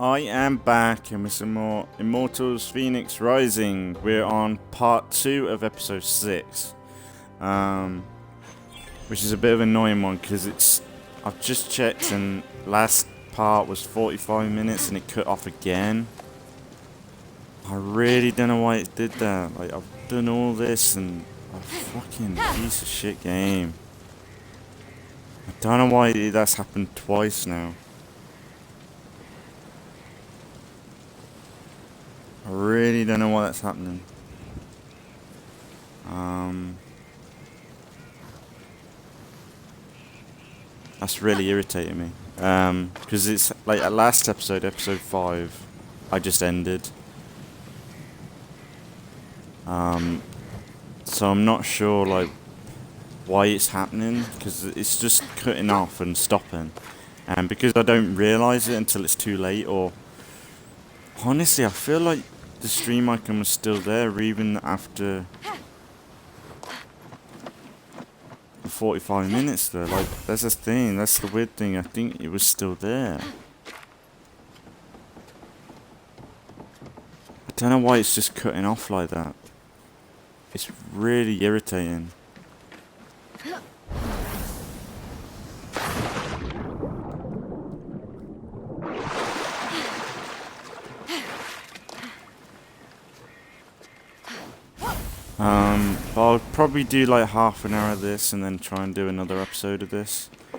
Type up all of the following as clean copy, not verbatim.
I am back and with some more Immortals Fenyx Rising. We're on part 2 of episode 6. Which is a bit of an annoying one because I've just checked and last part was 45 minutes and it cut off again. I really don't know why it did that. Like, I've done all this and a fucking piece of shit game. I don't know why that's happened twice now. I really don't know why that's happening. That's really irritating me. Because it's like at last episode, episode 5, I just ended. So I'm not sure like why it's happening, because it's just cutting off and stopping. And because I don't realise it until it's too late, or honestly I feel like the stream icon was still there even after the 45 minutes though. Like, that's the thing, that's the weird thing, I think it was still there. I don't know why it's just cutting off like that. It's really irritating. But I'll probably do like half an hour of this and then try and do another episode of this. I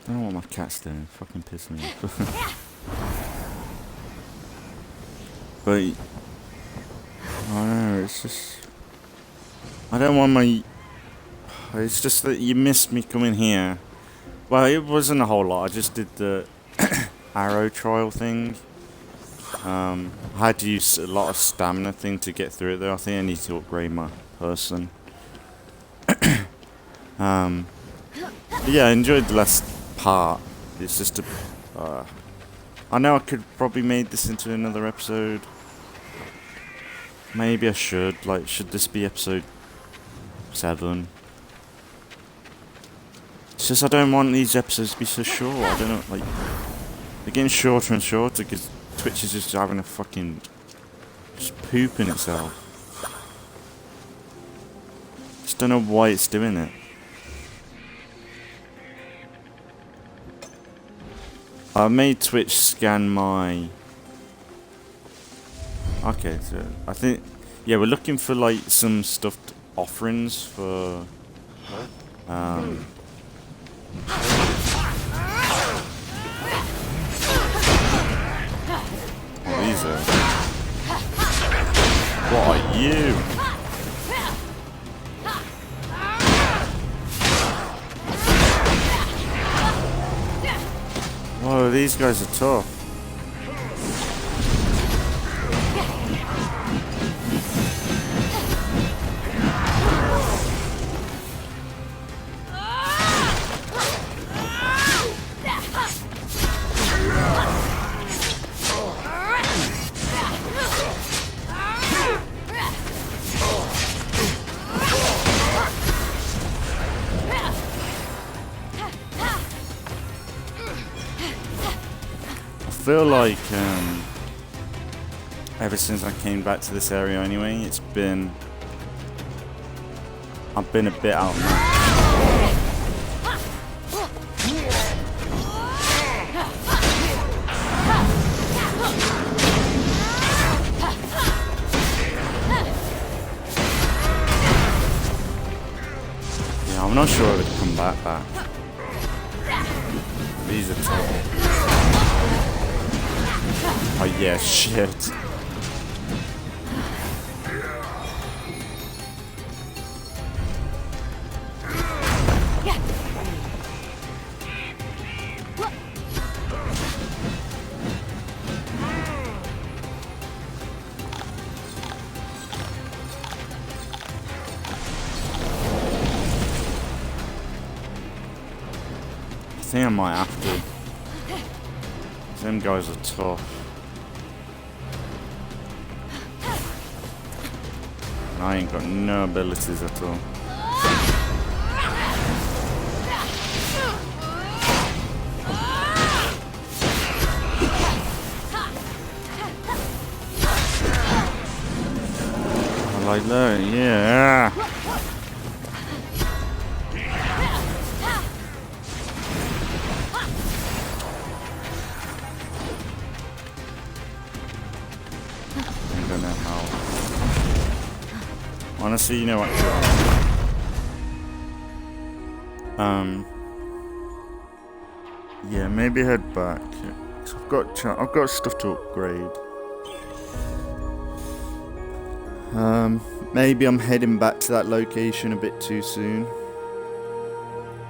don't know what my cat's doing, fucking pissing me off. But I don't know, it's just, I don't want my, it's just that you missed me coming here. Well, it wasn't a whole lot, I just did the arrow trial thing. I had to use a lot of stamina thing to get through it though. I think I need to upgrade my person. But yeah, I enjoyed the last part. It's just a, I know I could probably made this into another episode. Maybe I should, like, should this be episode 7? It's just I don't want these episodes to be so short. I don't know, like, they're getting shorter and shorter because Twitch is just having a fucking, just pooping itself. Just don't know why it's doing it. I made Twitch scan my, okay, so I think, yeah, we're looking for like some stuffed offerings for these are, what are you? Whoa, these guys are tough. I feel like ever since I came back to this area anyway, I've been a bit outmatched. Yeah, I'm not sure I would come back. These are tough. Oh yeah, shit. I think I might have to. Them guys are tough. I ain't got no abilities at all. like, look, yeah. I don't know how. Honestly, you know what? Yeah, maybe head back. I've got stuff to upgrade. Maybe I'm heading back to that location a bit too soon.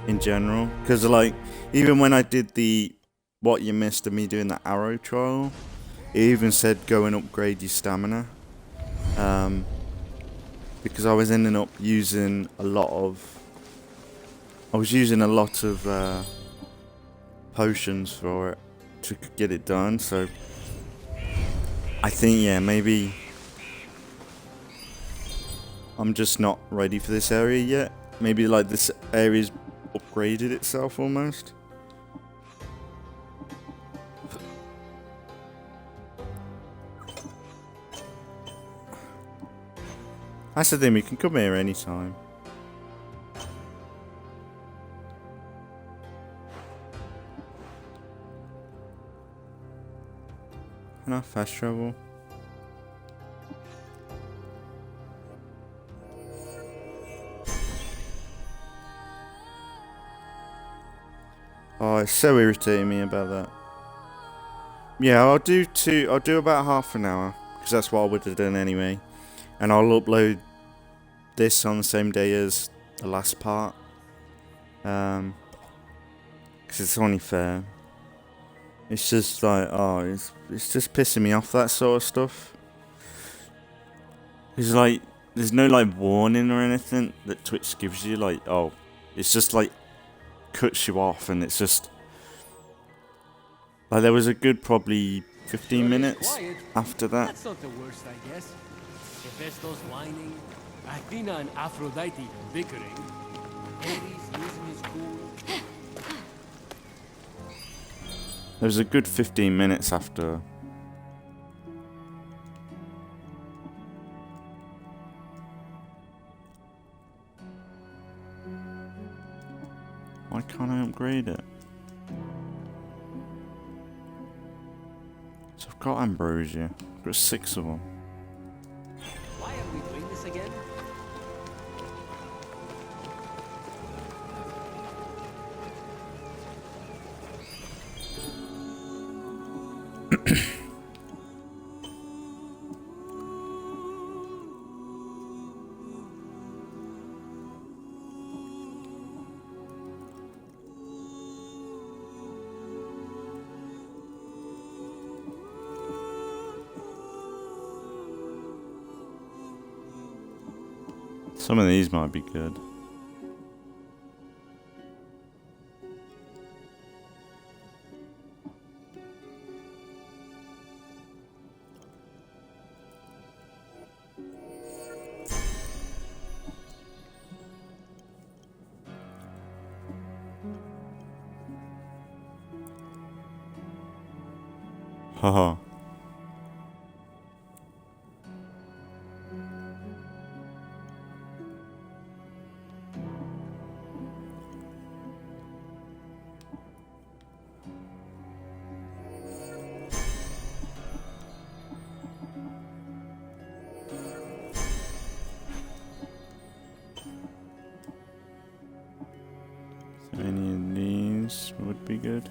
In general, because like even when I did the what you missed of me doing the arrow trial, it even said go and upgrade your stamina. Because I was ending up using a lot of. I was using a lot of potions for it to get it done. So I think yeah, maybe I'm just not ready for this area yet. Maybe like this area's upgraded itself almost. That's the thing, we can come here anytime. Can I fast travel? Oh, it's so irritating me about that. Yeah, I'll do about half an hour, because that's what I would have done anyway. And I'll upload this on the same day as the last part. Because it's only fair. It's just like, oh, it's just pissing me off, that sort of stuff. It's like, there's no like warning or anything that Twitch gives you, like, oh, it's just like, cuts you off, and it's just like there was a good probably 15 minutes after that. That's not the worst, I guess. Hephaestus whining, Athena and Aphrodite bickering, Ares losing his cool. There was a good 15 minutes after. Why can't I upgrade it? So I've got ambrosia. I've got 6 of them. Why are we doing this again? Some of these might be good. Haha. So any of these would be good.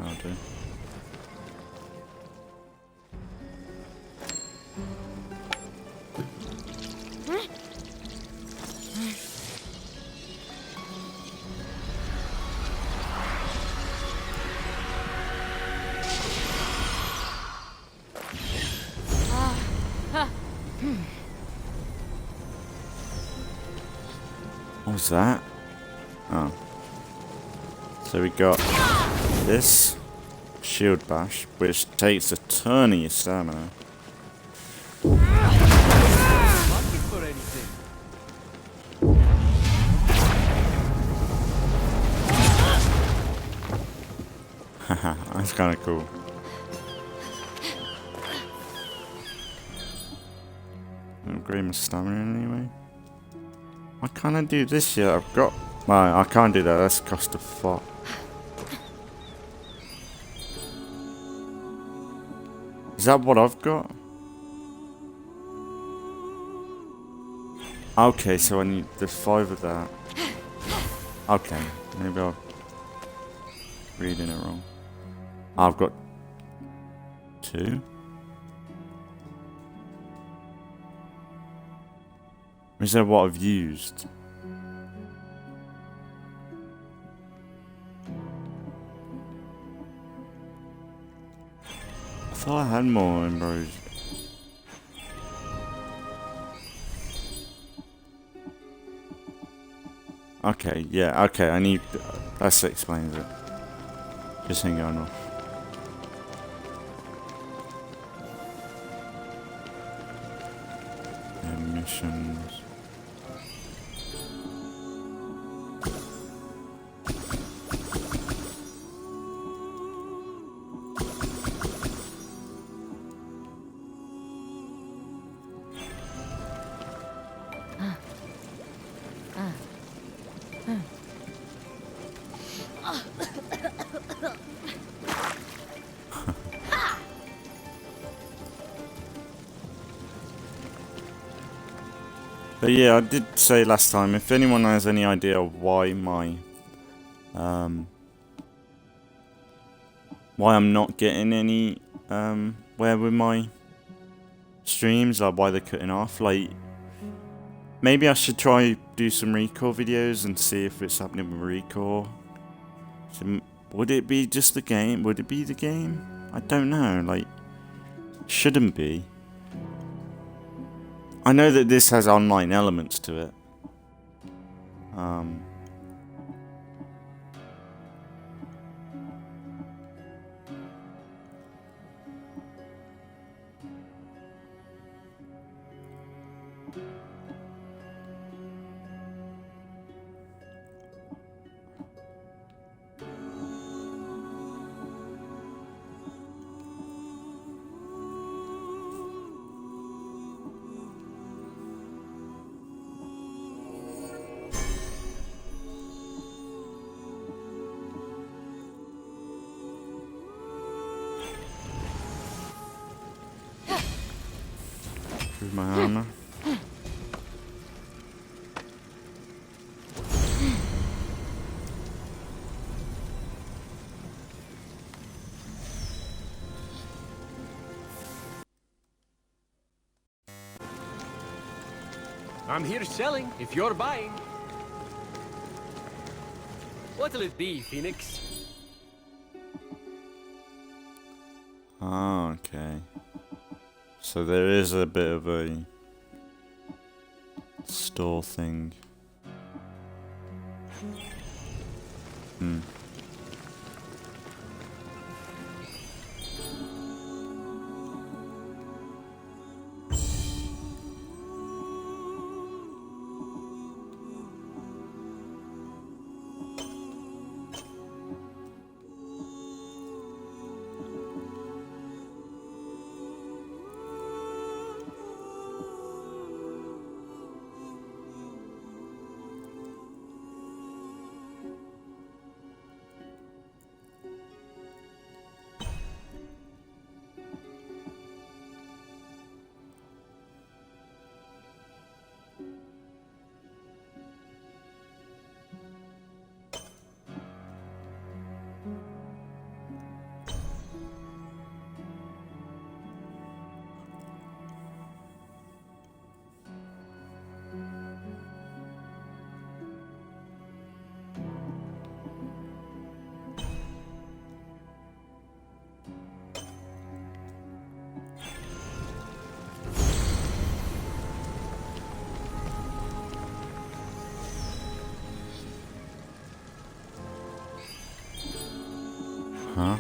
I'll do. What's that? Oh. So we got this shield bash, which takes a ton of your stamina. Looking for anything? Haha, that's kind of cool. Upgrade my stamina anyway. Why can't I do this yet? I've got... Well, I can't do that. That's cost a fuck. Is that what I've got? Okay, so I need... There's 5 of that. Okay, maybe I'm reading it wrong. I've got 2? Is that what I've used? I thought I had more ambrosia. Okay, yeah, okay, I need... That explains it. Just hang on off. Missions. But yeah, I did say last time, if anyone has any idea why my, why I'm not getting any, where with my streams, like why they're cutting off, like, maybe I should try do some Recore videos and see if it's happening with Recore. So, would it be just the game? Would it be the game? I don't know, like, shouldn't be. I know that this has online elements to it. With my armor. I'm here selling, if you're buying. What'll it be, Phoenix? Oh, okay. So there is a bit of a store thing. Huh?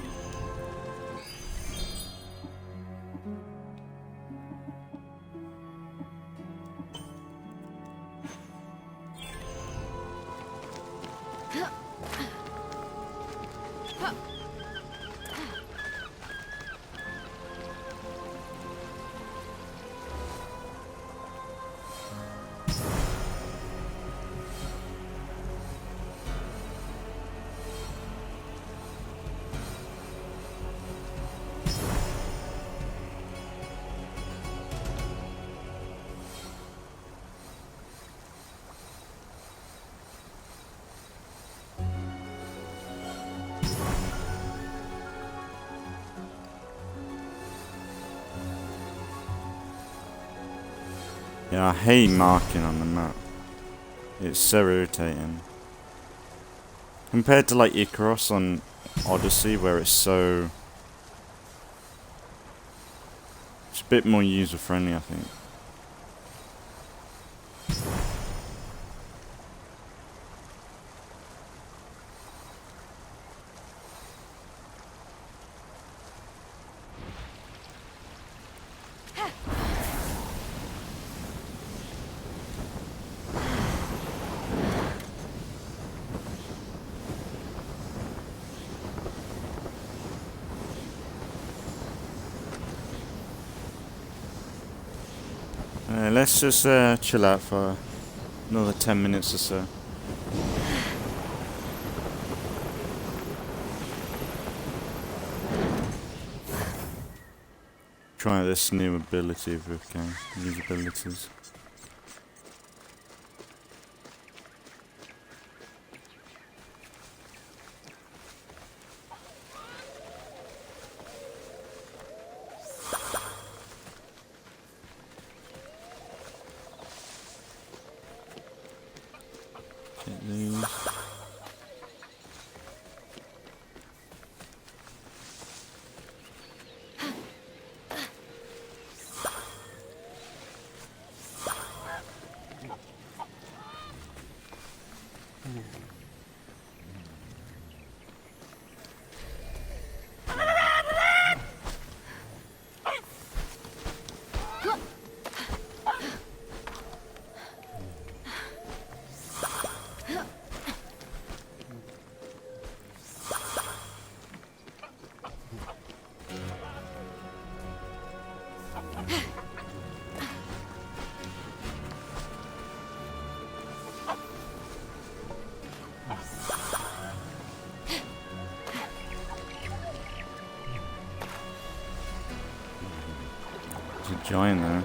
Yeah, I hate marking on the map. It's so irritating. Compared to like Icarus on Odyssey, where it's a bit more user friendly, I think. Let's just chill out for another 10 minutes or so. Try this new ability if we can. Use abilities. There's a giant there.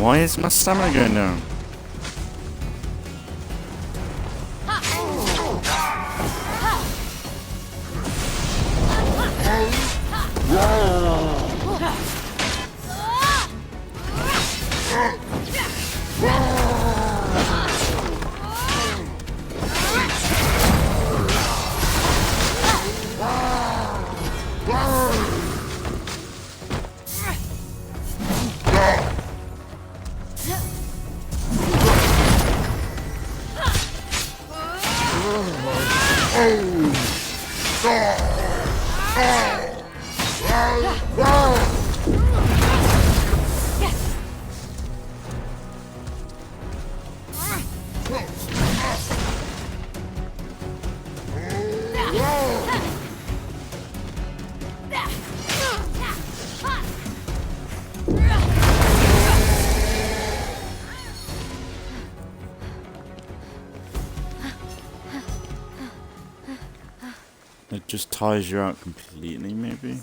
Why is my stamina going down? It just tires you out completely, maybe?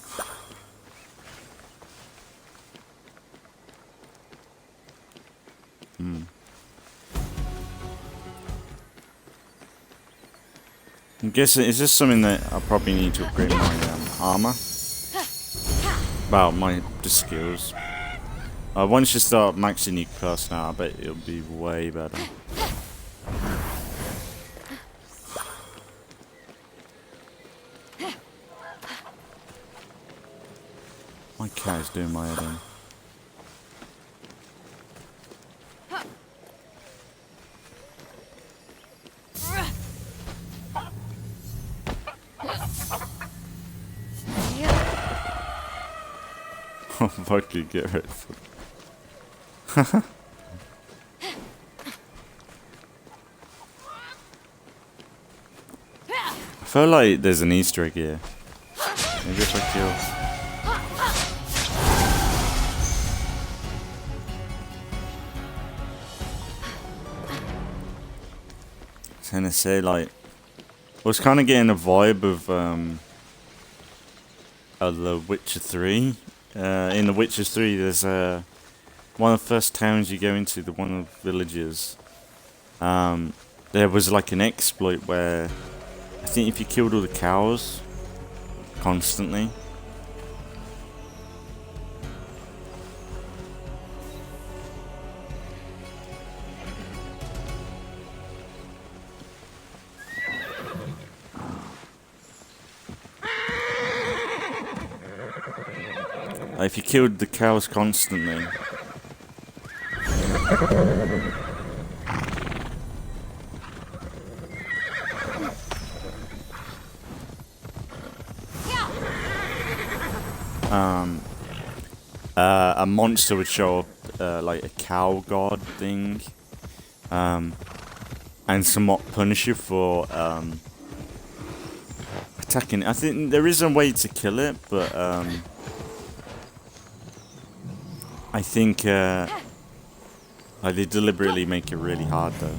I'm guessing, is this something that I probably need to upgrade my armor? Well, my just skills. Once you start maxing your class now, I bet it'll be way better. My cat is doing my head in. Oh, fuck you, get rid of it. I feel like there's an Easter egg here. Maybe if I kill. I was gonna say, like, I was kind of getting a vibe of The Witcher 3. In The Witcher 3, there's one of the first towns you go into, one of the villages. There was like an exploit where I think if you killed all the cows constantly, if you killed the cows constantly, a monster would show up, like a cow god thing, and somewhat punish you for attacking. I think there is a way to kill it, but I think they deliberately make it really hard though.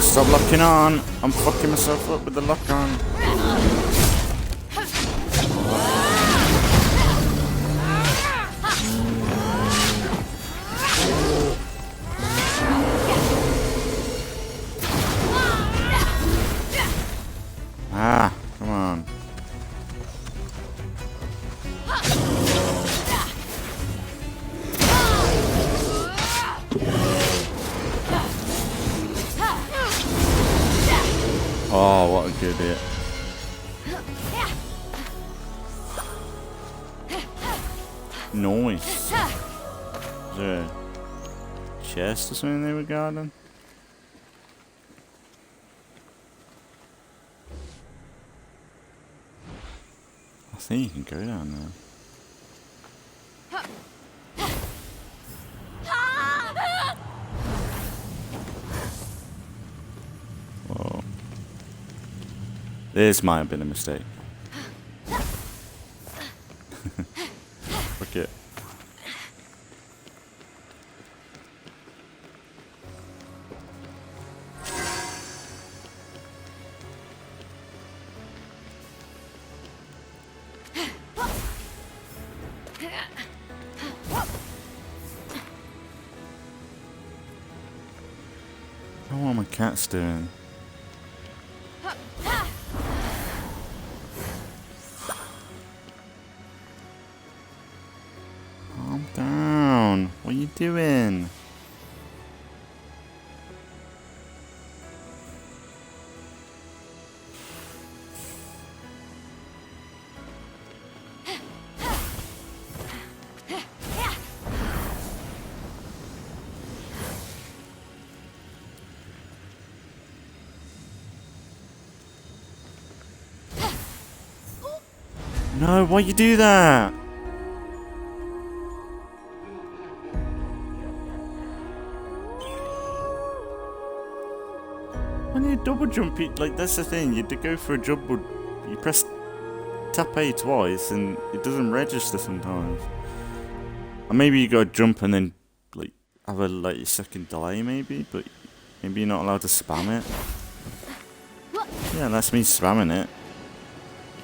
Stop locking on! I'm fucking myself up with the lock on. Ah, come on. Oh, what a good hit. Nice. Is there a chest or something they were guarding? I think you can go down there. Whoa. This might have been a mistake. Fuck it. I don't know what my cat's doing. Calm down. What are you doing? No, why you do that? When you double jump, like that's the thing. You go for a jump, you press tap A twice, and it doesn't register sometimes. Or maybe you gotta jump and then like have a like second delay, maybe. But maybe you're not allowed to spam it. Yeah, that's me spamming it.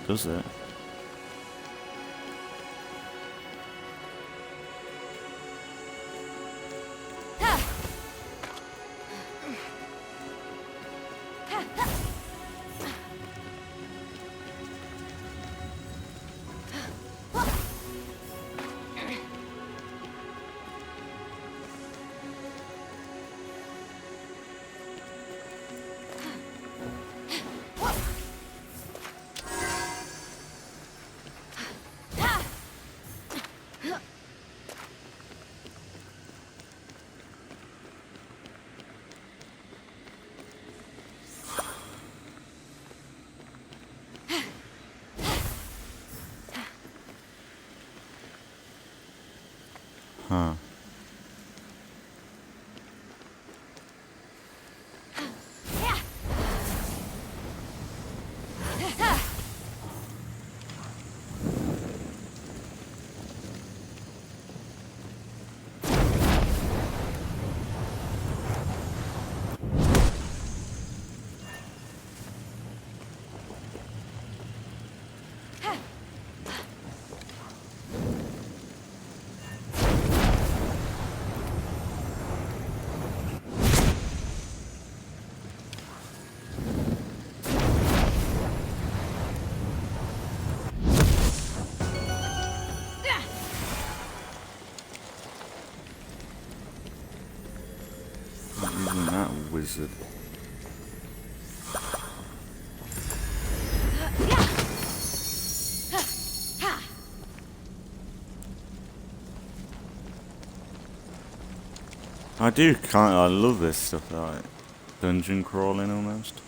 Does it? Huh. Using that wizard. I love this stuff, like dungeon crawling almost.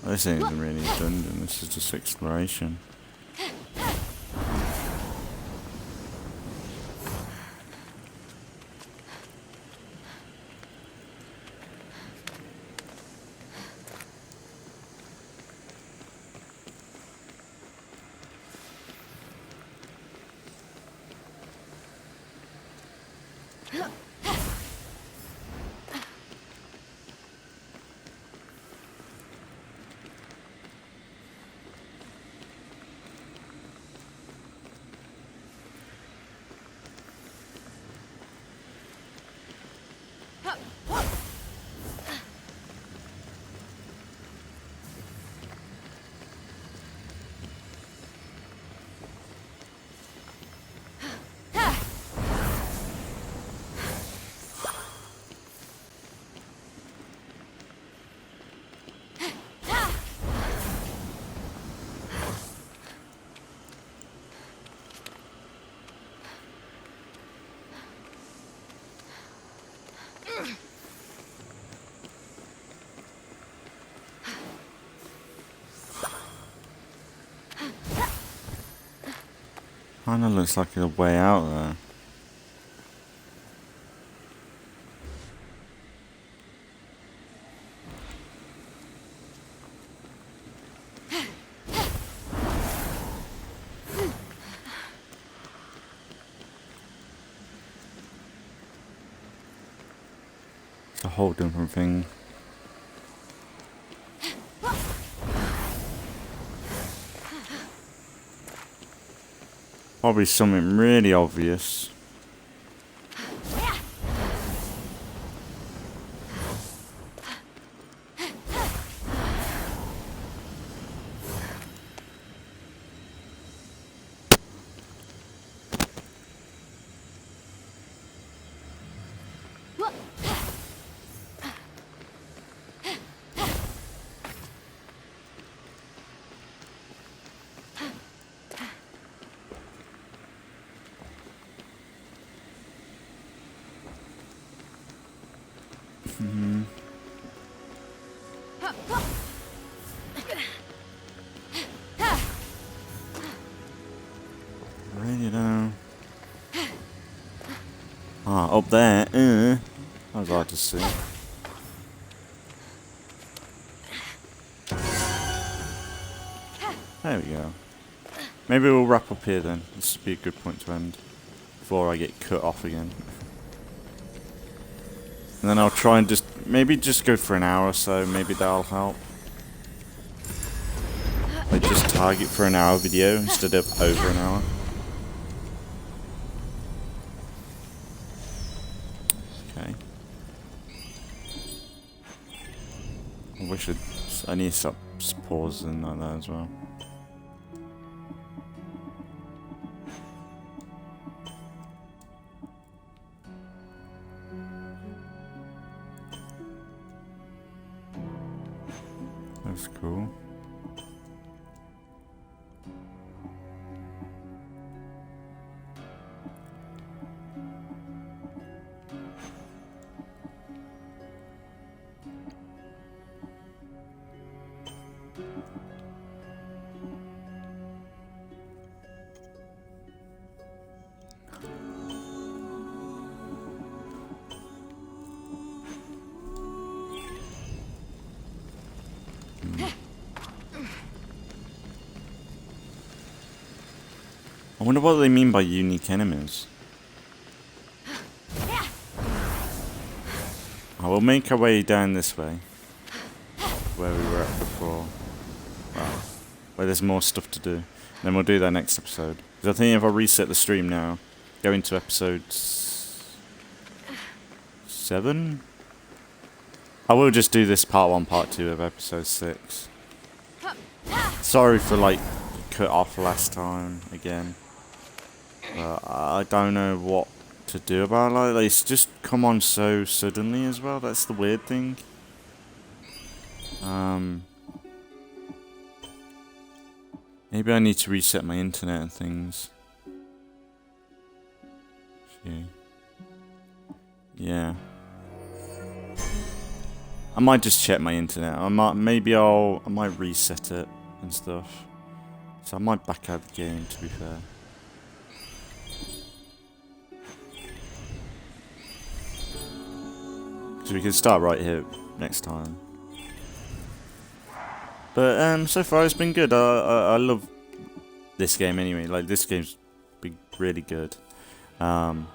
This ain't really a dungeon, this is just exploration. Kinda looks like a way out there. It's a whole different thing. Probably something really obvious. up there. That was hard to see. There we go. Maybe we'll wrap up here then. This would be a good point to end before I get cut off again. And then I'll try and maybe just go for an hour or so. Maybe that'll help. Like just target for an hour video instead of over an hour. Okay. I wish I need to stop pausing like that as well. That's cool. I wonder what they mean by unique enemies. I will make our way down this way, where we were at before. Well, where there's more stuff to do. Then we'll do that next episode. Because I think if I reset the stream now, go into episode 7. I will just do this part 1, part 2 of episode 6. Sorry for like cut off last time again. I don't know what to do about it. Like, it's just come on so suddenly as well. That's the weird thing. Maybe I need to reset my internet and things. Yeah. I might just check my internet. I might reset it and stuff. So I might back out the game, to be fair. So we can start right here next time. But so far it's been good. I love this game anyway. Like, this game's been really good. It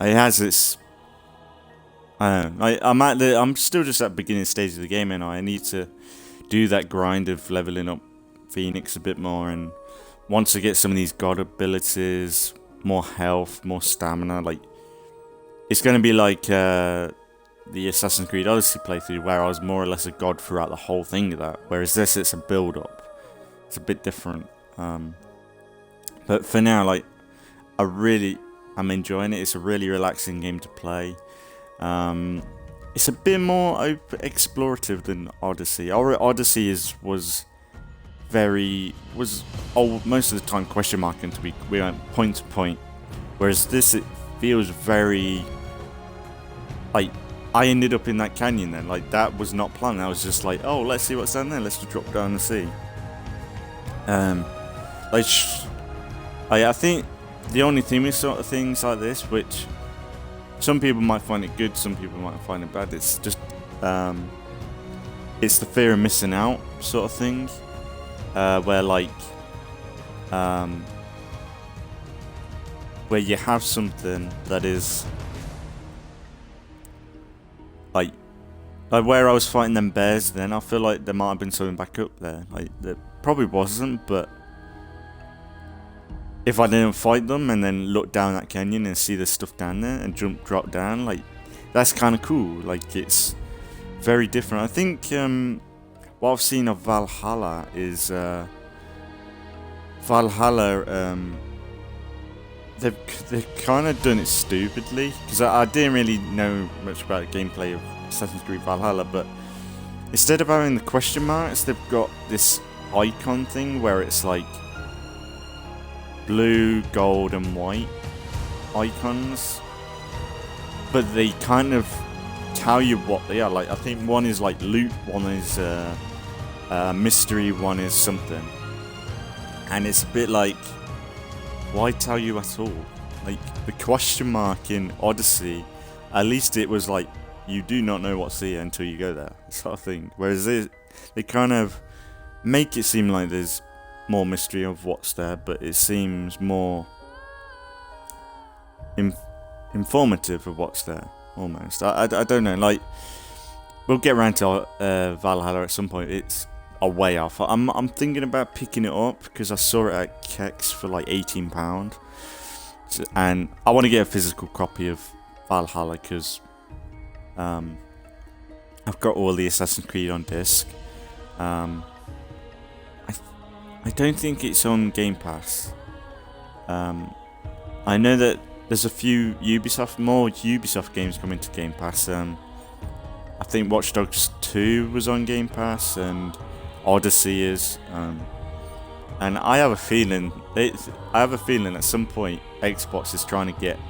has its. I don't know. I'm still just at the beginning stage of the game, and I need to do that grind of leveling up Phoenix a bit more. And once I get some of these god abilities, more health, more stamina, like, it's going to be like the Assassin's Creed Odyssey playthrough, where I was more or less a god throughout the whole thing of that. Whereas this, it's a build-up. It's a bit different. But for now, like, I'm enjoying it. It's a really relaxing game to play. It's a bit more explorative than Odyssey. Odyssey was most of the time question mark until we went point to point. Whereas this, it feels very, like, I ended up in that canyon then. Like, that was not planned. I was just like, oh, let's see what's down there. Let's just drop down and see. I think the only thing with sort of things like this, which some people might find it good, some people might find it bad, it's just, it's the fear of missing out sort of thing, where, like, where you have something that is, like where I was fighting them bears then, I feel like there might have been something back up there. Like, there probably wasn't, but if I didn't fight them and then look down that canyon and see the stuff down there and drop down, like, that's kind of cool. Like, it's very different. I think what I've seen of Valhalla is Valhalla, they've kind of done it stupidly, because I didn't really know much about the gameplay of Assassin's Creed Valhalla, but instead of having the question marks, they've got this icon thing where it's like blue, gold and white icons, but they kind of tell you what they are. Like, I think one is like loot, one is mystery, one is something, and it's a bit like, why tell you at all? Like the question mark in Odyssey, at least it was like you do not know what's there until you go there, sort of thing. Whereas they kind of make it seem like there's more mystery of what's there, but it seems more informative of what's there, almost. I don't know, like, we'll get around to Valhalla at some point. It's a way off. I'm thinking about picking it up, because I saw it at Kex for like £18. And I want to get a physical copy of Valhalla, because I've got all the Assassin's Creed on disc. I don't think it's on Game Pass. I know that there's a few more Ubisoft games coming to Game Pass. I think Watch Dogs 2 was on Game Pass, and Odyssey is. And I have a feeling at some point Xbox is trying to get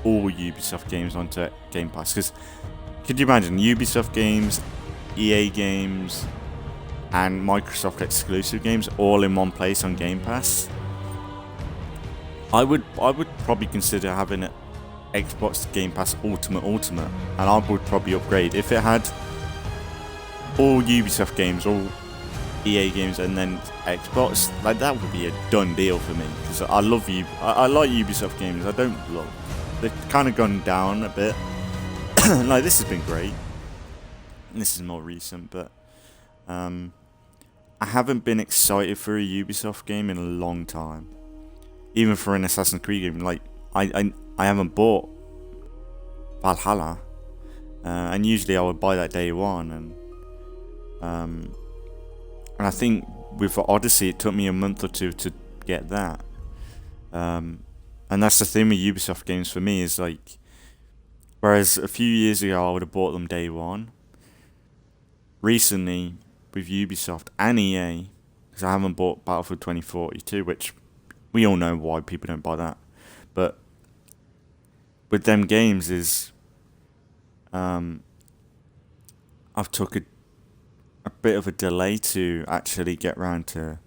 all Ubisoft games onto Game Pass. Because could you imagine Ubisoft games, EA games, and Microsoft exclusive games all in one place on Game Pass? I would probably consider having an Xbox Game Pass Ultimate, and I would probably upgrade if it had all Ubisoft games, all EA games, and then Xbox. Like, that would be a done deal for me, because I love I like Ubisoft games. I don't love. They've kind of gone down a bit. Like, this has been great. This is more recent, but I haven't been excited for a Ubisoft game in a long time. Even for an Assassin's Creed game, like I haven't bought Valhalla, and usually I would buy that day one, and I think with Odyssey it took me a month or two to get that, and that's the thing with Ubisoft games for me, is like, whereas a few years ago I would have bought them day one, recently with Ubisoft and EA, because I haven't bought Battlefield 2042, which we all know why people don't buy that, but with them games is I've took a bit of a delay to actually get round to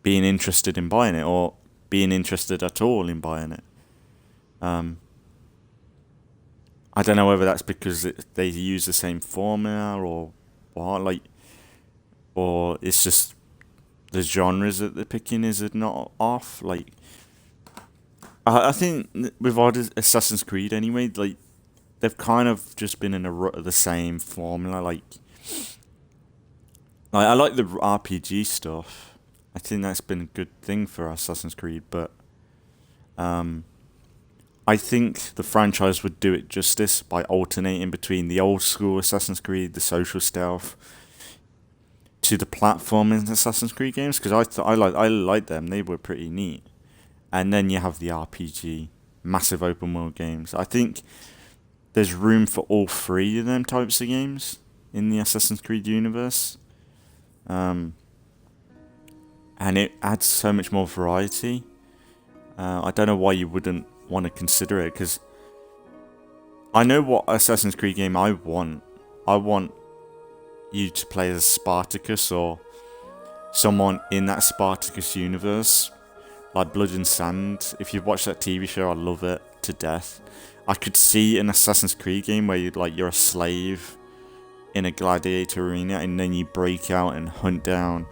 being interested in buying it, or being interested at all in buying it. I don't know whether that's because they use the same formula or what, like, or it's just the genres that they're picking is not off. Like, I think with Assassin's Creed anyway, like, they've kind of just been in a rut of the same formula. Like I like the RPG stuff. I think that's been a good thing for Assassin's Creed, but I think the franchise would do it justice by alternating between the old school Assassin's Creed, the social stealth, to the platforming Assassin's Creed games, because I like them. They were pretty neat. And then you have the RPG, massive open world games. I think there's room for all three of them types of games in the Assassin's Creed universe. And it adds so much more variety. I don't know why you wouldn't want to consider it, because I know what Assassin's Creed game I want. I want you to play as Spartacus, or someone in that Spartacus universe, like Blood and Sand. If you've watched that TV show, I love it to death. I could see an Assassin's Creed game where you're a slave in a gladiator arena, and then you break out and hunt down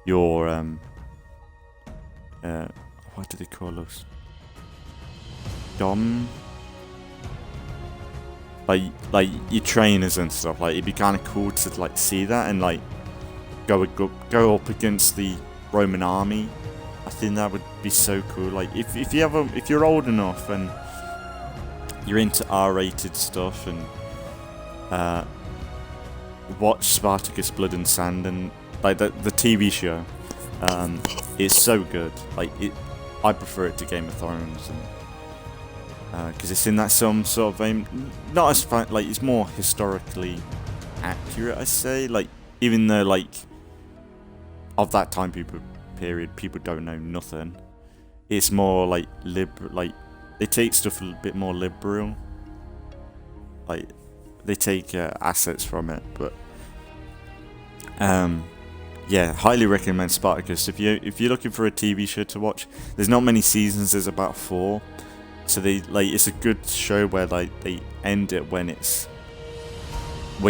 your what do they call those? Like your trainers and stuff. Like, it'd be kind of cool to like see that and like go up against the Roman army. I think that would be so cool. Like, if you're old enough and you're into R-rated stuff, and watch Spartacus Blood and Sand, and like the TV show, it's so good. Like, I prefer it to Game of Thrones, and because it's in that some sort of vein, not as fun, like, it's more historically accurate, I say. Like, even though, like, of that time period, people don't know nothing. It's more like like, they take stuff a bit more liberal. Like, they take assets from it, but yeah, highly recommend Spartacus. If you're looking for a TV show to watch, there's not many seasons. There's about 4, so it's a good show where they end it when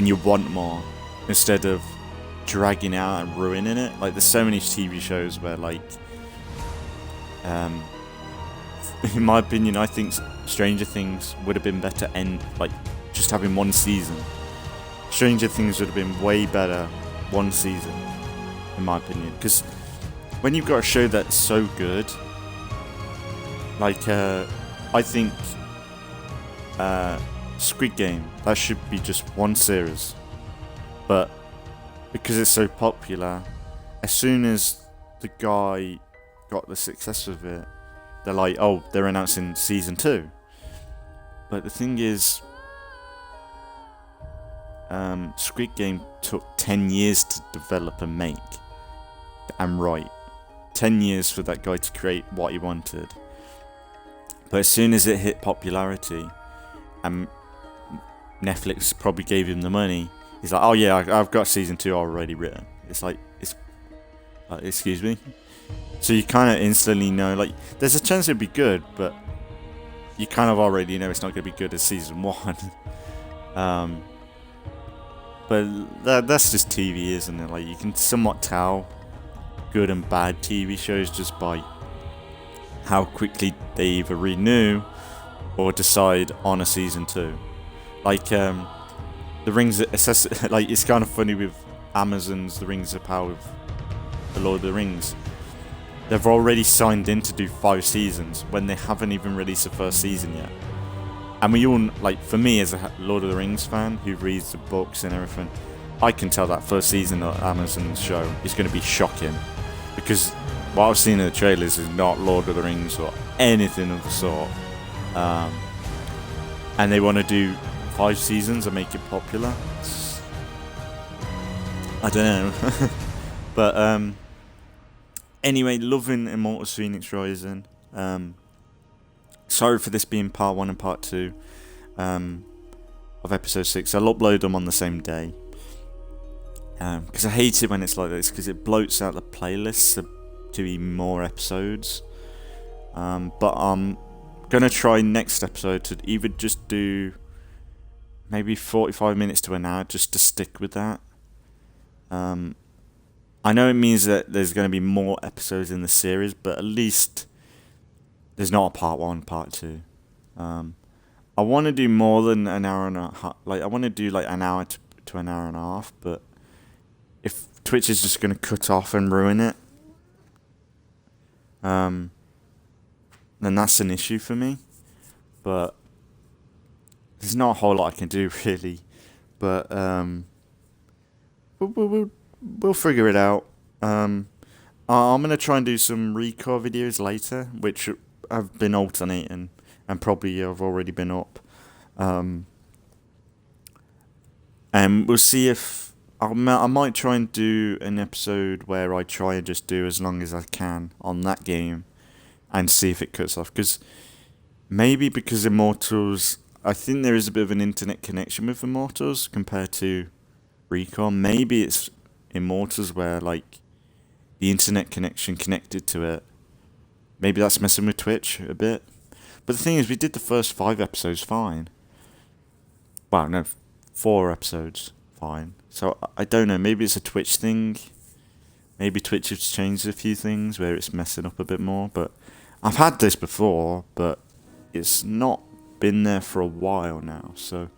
you want more, instead of dragging out and ruining it. Like, there's so many TV shows where in my opinion, I think Stranger Things would have been better just having 1 season. Stranger Things would have been way better 1 season, in my opinion, because when you've got a show that's so good, I think Squid Game, that should be just 1 series, but because it's so popular, as soon as the guy got the success of it, they're like, oh, they're announcing season 2. But the thing is, Squid Game took 10 years to develop and make and write. 10 years for that guy to create what he wanted. But as soon as it hit popularity, and Netflix probably gave him the money, he's like, oh yeah, I've got season 2 already written. It's like, excuse me? So you kind of instantly know, there's a chance it'd be good, but you kind of already know it's not going to be good as season 1. But that's just TV, isn't it? You can somewhat tell good and bad TV shows just by how quickly they either renew or decide on a season 2. The Rings, it's kind of funny with Amazon's The Rings of Power with The Lord of the Rings. They've already signed in to do 5 seasons when they haven't even released the first season yet. And we all, for me as a Lord of the Rings fan who reads the books and everything, I can tell that first season of Amazon's show is going to be shocking. Because what I've seen in the trailers is not Lord of the Rings or anything of the sort. And they want to do 5 seasons and make it popular. I don't know. But, anyway, loving Immortals Fenyx Rising. Sorry for this being part 1 and part 2 of episode 6. I'll upload them on the same day. Because I hate it when it's like this, because it bloats out the playlists to be more episodes. But I'm going to try next episode to either just do maybe 45 minutes to an hour, just to stick with that. I know it means that there's going to be more episodes in the series, but at least there's not a part 1, part 2. I want to do more than an hour and a half. I want to do an hour to an hour and a half, but if Twitch is just going to cut off and ruin it, then that's an issue for me. But there's not a whole lot I can do, really. But we'll figure it out. I'm going to try and do some recore videos later, which have been alternating and probably have already been up. And we'll see if I might try and do an episode where I try and just do as long as I can on that game and see if it cuts off. Because Immortals, I think there is a bit of an internet connection with Immortals compared to Recon. Maybe it's Immortals where the internet connection connected to it. Maybe that's messing with Twitch a bit. But the thing is, we did the first 5 episodes fine. Well, no, 4 episodes fine. So I don't know, maybe it's a Twitch thing. Maybe Twitch has changed a few things where it's messing up a bit more. But I've had this before, but it's not been there for a while now. So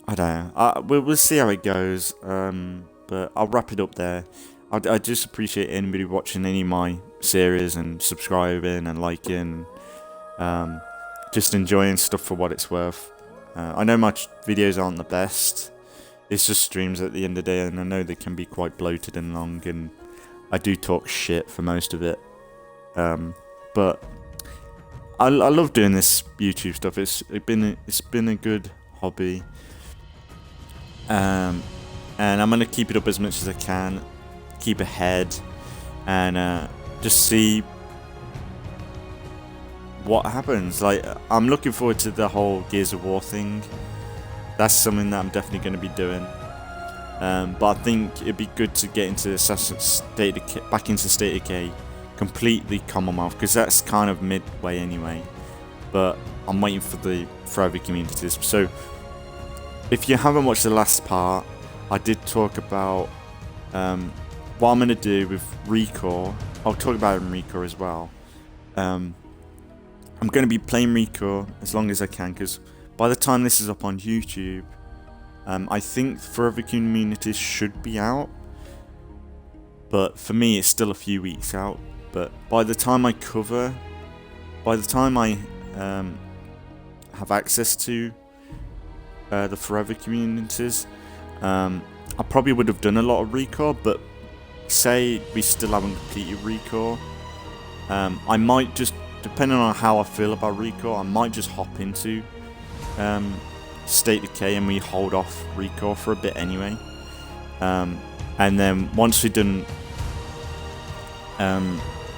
I don't know. We'll see how it goes. But I'll wrap it up there. I just appreciate anybody watching any of my series and subscribing and liking. Just enjoying stuff for what it's worth. I know my videos aren't the best. It's just streams at the end of the day, and I know they can be quite bloated and long, and I do talk shit for most of it. But I love doing this YouTube stuff. It's been a good hobby. And I'm going to keep it up as much as I can, keep ahead, and just see what happens. I'm looking forward to the whole Gears of War thing. That's something that I'm definitely going to be doing. But I think it'd be good to get into back into State of Decay, completely Commonwealth, because that's kind of midway anyway. But I'm waiting for the Forever communities. So if you haven't watched the last part, I did talk about what I'm going to do with Recore. I'll talk about it in Recore as well. I'm going to be playing Recore as long as I can, because by the time this is up on YouTube, I think Forever Communities should be out. But for me, it's still a few weeks out. But by the time I have access to the Forever Communities, I probably would have done a lot of Recore. But say we still haven't completed Recore, I might just, depending on how I feel about Recore, I might just hop into State of Decay and we hold off Recore for a bit anyway. And then once we've done,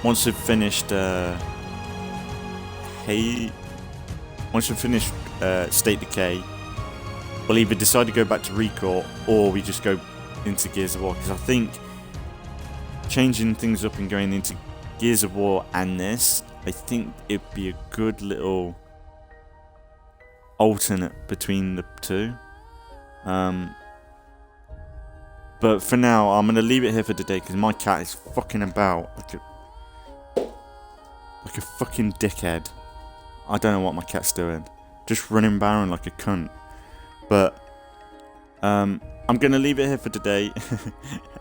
once we've finished State Decay, we'll either decide to go back to Recore or we just go into Gears of War, because I think changing things up and going into Gears of War and this, I think it'd be a good little alternate between the two. But for now, I'm going to leave it here for today, because my cat is fucking about like a fucking dickhead. I don't know what my cat's doing. Just running around like a cunt. But I'm going to leave it here for today.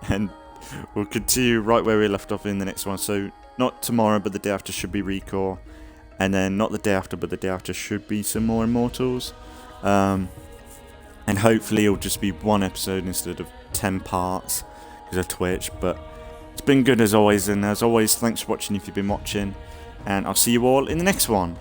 And we'll continue right where we left off in the next one. So not tomorrow, but the day after should be Recore. And then not the day after, but the day after should be some more Immortals. And hopefully it'll just be one episode instead of 10 parts because of Twitch. But it's been good as always. And as always, thanks for watching if you've been watching. And I'll see you all in the next one.